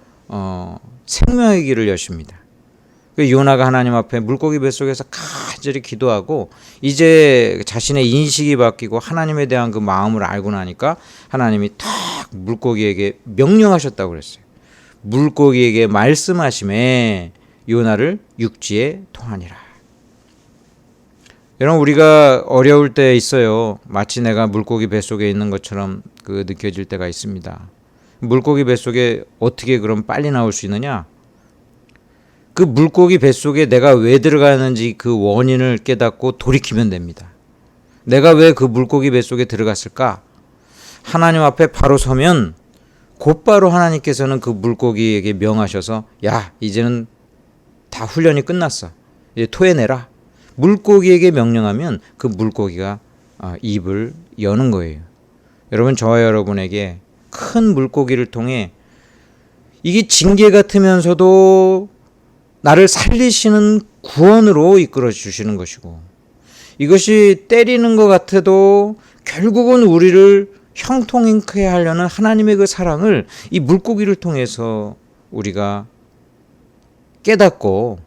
생명의 길을 여십니다. 요나가 하나님 앞에 물고기 뱃속에서 간절히 기도하고 이제 자신의 인식이 바뀌고 하나님에 대한 그 마음을 알고 나니까 하나님이 딱 물고기에게 명령하셨다고 그랬어요. 물고기에게 말씀하심에 요나를 육지에 토하니라. 여러분, 우리가 어려울 때 있어요. 마치 내가 물고기 뱃속에 있는 것처럼 느껴질 때가 있습니다. 물고기 뱃속에 어떻게 그럼 빨리 나올 수 있느냐? 그 물고기 뱃속에 내가 왜 들어가는지 그 원인을 깨닫고 돌이키면 됩니다. 내가 왜 그 물고기 뱃속에 들어갔을까? 하나님 앞에 바로 서면 곧바로 하나님께서는 그 물고기에게 명하셔서 야, 이제는 다 훈련이 끝났어. 이제 토해내라. 물고기에게 명령하면 그 물고기가 입을 여는 거예요. 여러분, 저와 여러분에게 큰 물고기를 통해 이게 징계 같으면서도 나를 살리시는 구원으로 이끌어 주시는 것이고, 이것이 때리는 것 같아도 결국은 우리를 형통케 하려는 하나님의 그 사랑을 이 물고기를 통해서 우리가 깨닫고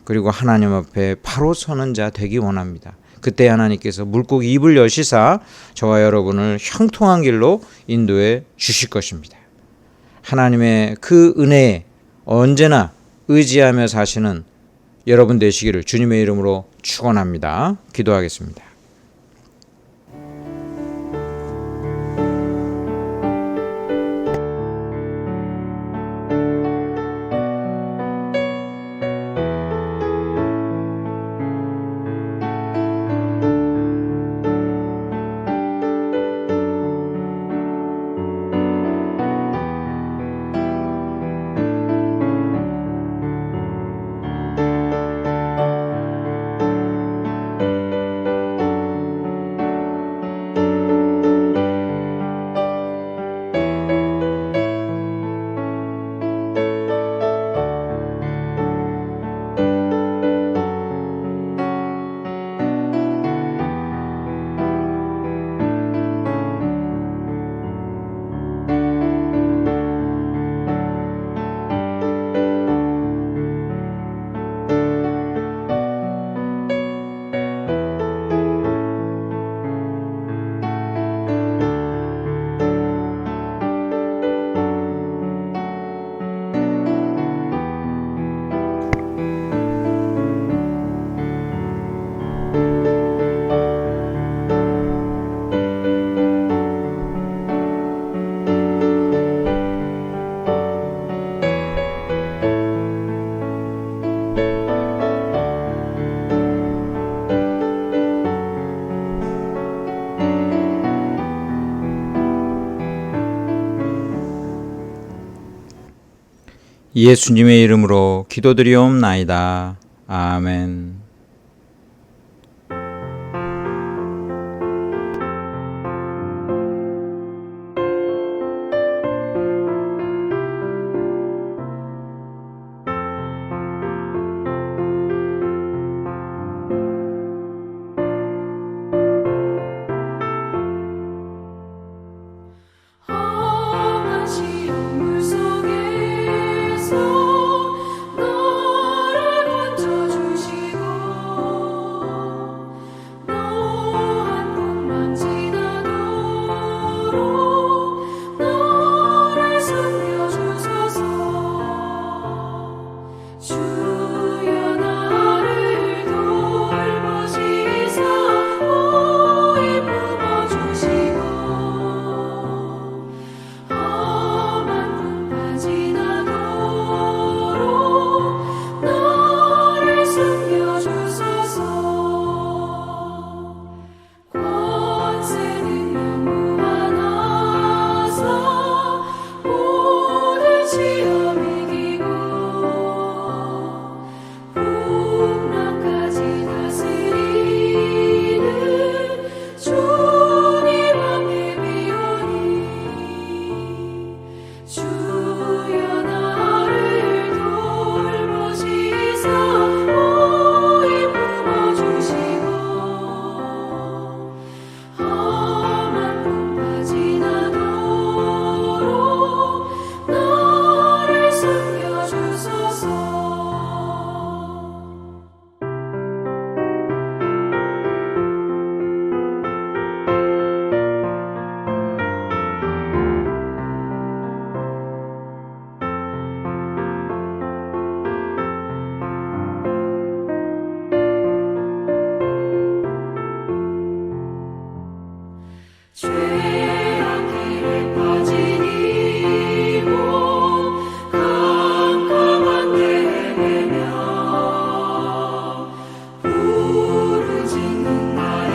그리고 하나님 앞에 바로 서는 자 되기 원합니다. 그때 하나님께서 물고기 입을 여시사 저와 여러분을 형통한 길로 인도해 주실 것입니다. 하나님의 그 은혜에 언제나 의지하며 사시는 여러분 되시기를 주님의 이름으로 축원합니다. 기도하겠습니다. 예수님의 이름으로 기도드리옵나이다. 아멘. 험한 시험 물속에서 너를 건져주시고 노한 풍랑 지나도록 너를 숨겨주소서. 주여 나를 돌보시사 오히 품어주시고 험한 풍파 지나도록 너를 숨겨주소서. 권세 능력 무한하사 모든 시험 이기고 풍랑까지 다스리는 주님 앞에 비오니 주여 나를 돌보시사 오히 품어주시고 험한 풍파 지나도록 너를 숨겨주소서. 죄악 길에 빠진 이몸 캄캄한 데에 매며 부르짖는 나의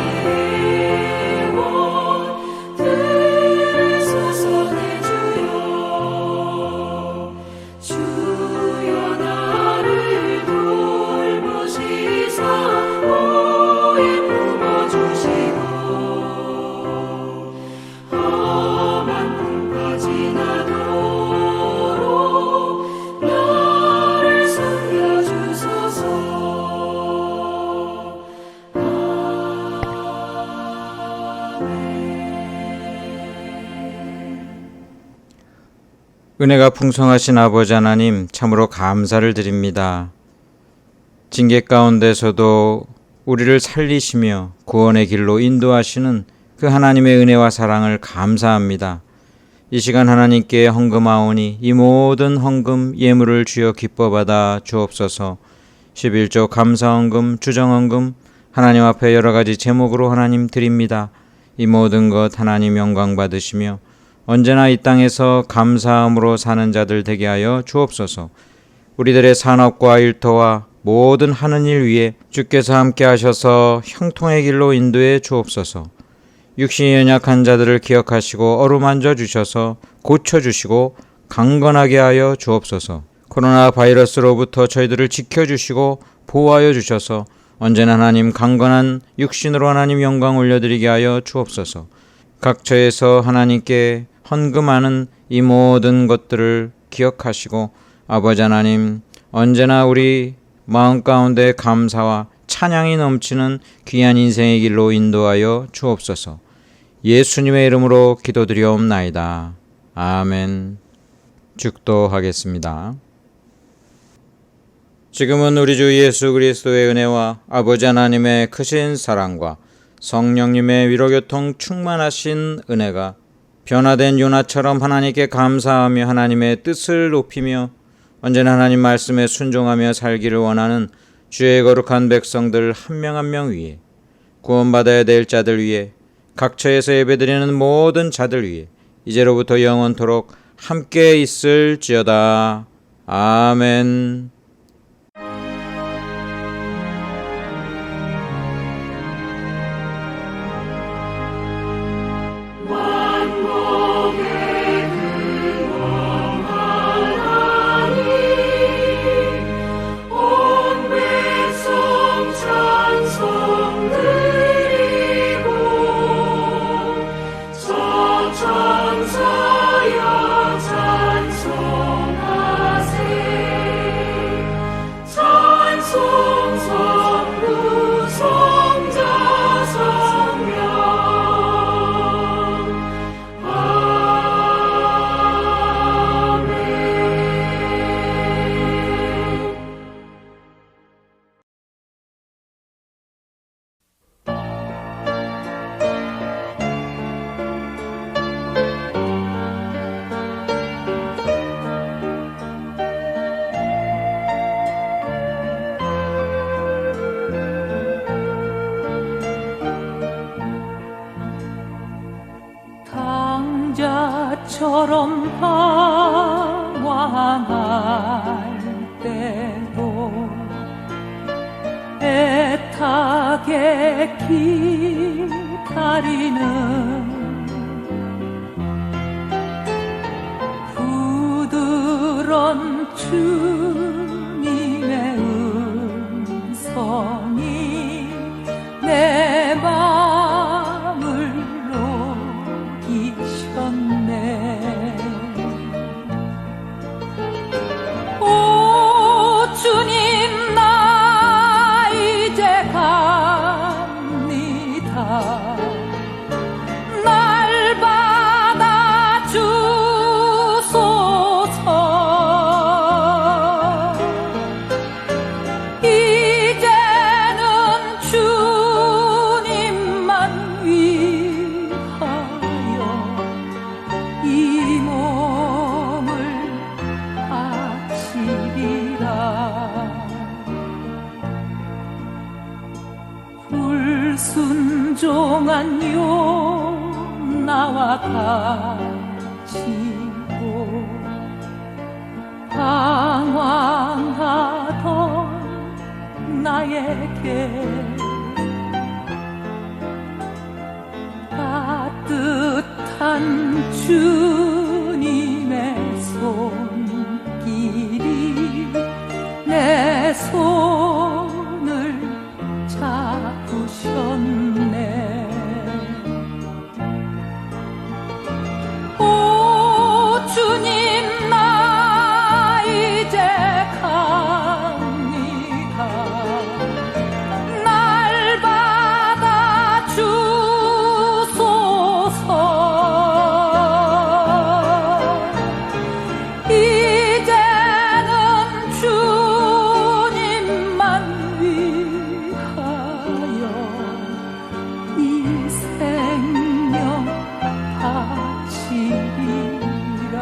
영혼 들으소서 내 주여. 주여 나를 돌보시사 오히 품어주시고 험한 풍파 지나도록 너를 숨겨주소서. 은혜가 풍성하신 아버지 하나님, 참으로 감사를 드립니다. 징계 가운데서도 우리를 살리시며 구원의 길로 인도하시는 그 하나님의 은혜와 사랑을 감사합니다. 이 시간 하나님께 헌금하오니 이 모든 헌금 예물을 주여 기뻐 받아 주옵소서. 11조 감사헌금, 주정헌금 하나님 앞에 여러 가지 제목으로 하나님 드립니다. 이 모든 것 하나님 영광 받으시며 언제나 이 땅에서 감사함으로 사는 자들 되게 하여 주옵소서. 우리들의 산업과 일터와 모든 하는 일 위에 주께서 함께 하셔서 형통의 길로 인도해 주옵소서. 육신이 연약한 자들을 기억하시고 어루만져 주셔서 고쳐주시고 강건하게 하여 주옵소서. 코로나 바이러스로부터 저희들을 지켜주시고 보호하여 주셔서 언제나 하나님 강건한 육신으로 하나님 영광 올려드리게 하여 주옵소서. 각처에서 하나님께 헌금하는 이 모든 것들을 기억하시고 아버지 하나님 언제나 우리 마음 가운데 감사와 찬양이 넘치는 귀한 인생의 길로 인도하여 주옵소서. 예수님의 이름으로 기도드리옵나이다. 아멘. 축도하겠습니다. 지금은 우리 주 예수 그리스도의 은혜와 아버지 하나님의 크신 사랑과 성령님의 위로교통 충만하신 은혜가 변화된 요나처럼 하나님께 감사하며 하나님의 뜻을 높이며 언제나 하나님 말씀에 순종하며 살기를 원하는 주의 거룩한 백성들 한 명 한 명 위에, 구원받아야 될 자들 위에, 각처에서 예배드리는 모든 자들 위에 이제로부터 영원토록 함께 있을지어다. 아멘. 만복의 근원 하나님 나게 기다리는 부드러운 주님의 음성이 내 마음을 녹이셨네. 오 주님, 나 이제 갑니다. 날 받아주소서. 이제는 주님만 위하여 이 몸을 바치리라. 불순종한 요나와 같이도 방황하던 나에게 따뜻한 주님의 손길이 내 손을 잡으셨네. 오 주님, 나 이제 갑니다. 날 받아주소서. 이제는 주님만 위하여 이 생명 바치리라.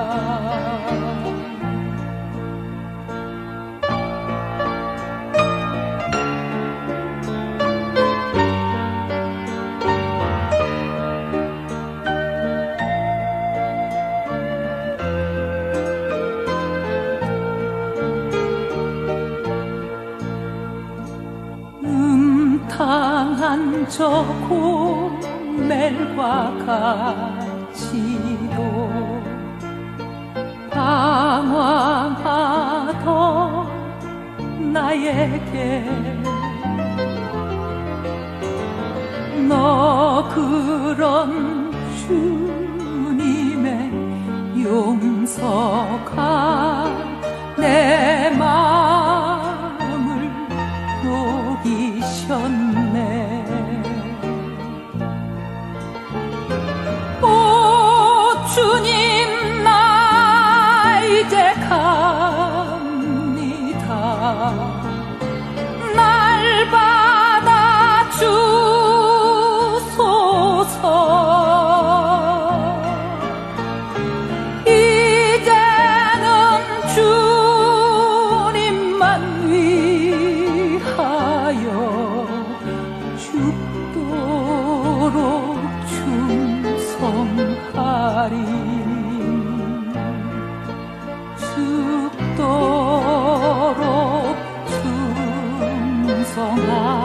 음탕한 저 고멜과 같이도 방황하던 나에게 너 그런 주님의 용서가 내 마음을 녹이셨네. 오 주님, 나 이제 갑니다. 날 받아주소서. 이제는 주님만 위하여 죽도록 충성하리. 죽도록 충성하리.